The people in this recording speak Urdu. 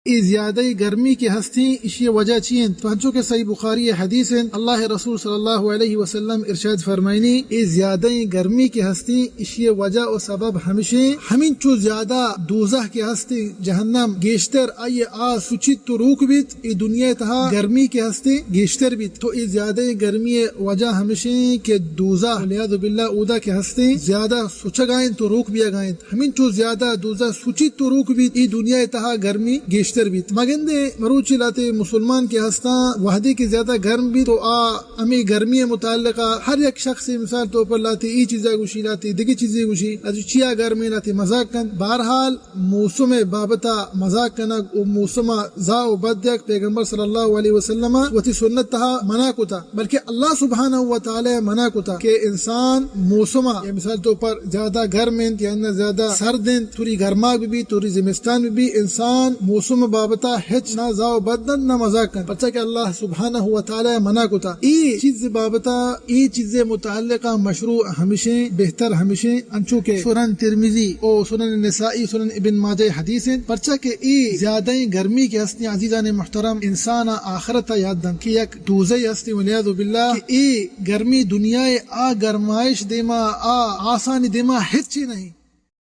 ای زیادہ گرمی کی ہستی اسی وجہ چین پہنچو کے صحیح بخاری حدیث اللہ رسول صلی اللہ علیہ وسلم ارشاد فرمائنی ای زیادہ گرمی کی ہستی اسی وجہ و سبب ہمیشہ ہمیں چو زیادہ دوزخ کی ہستی جہنم گیشتر آئیے آ سچیت تو روک بیت ای دنیا تہا گرمی کی ہستی گیشتر بیت تو ای زیادہ گرمی وجہ ہمیشہ کہ دوزخ والعیاذ باللہ اودا کی ہستی زیادہ سچا گائیں تو روک بیا گائیں ہمیں چو زیادہ دوزخ سچیت تو روک بیت ای دنیا تہا گرمی گیشتر بیت مگندے مروچی لاتے مسلمان کے ہستا وحدی کی زیادہ گرم بھی تو ہمیں گرمی متعلقہ ہر ایک شخص مثال تو پر لاتے ای چیزیں گوشی لاتے دیگی چیزیں گوشی چیا گرمی لاتے مذاق کن بہرحال موسم بابتا مذاق کنک و موسم زا و بدک پیغمبر صلی اللہ علیہ وسلم وتی سنت تہا منع کتا بلکہ اللہ سبحانہ و تعالی منع کتا کہ انسان موسم مثال تو پر زیادہ گرم یا زیادہ سرد توری گرما بھی توری زمستان بھی انسان موسم بابتا ہچ نہ زا و بدن نہ مذاق کن پتہ کہ اللہ سبحانہ و تعالی منع کتا ای چیز بابتا ای چیزیں متعلقہ مشروع ہمیشہ بہتر ہمیشہ انچو کے سنن ترمذی او سنن نسائی سنن ابن ماجہ حدیث پرچہ کہ ای زیادہ گرمی کے ہستی عزیزان محترم انسان آخرت یاد دن کہ یک دوزی ہستی والعیاذ باللہ کہ ای گرمی دنیا آ گرمائش دیما آ آسانی دیما ہچ نہیں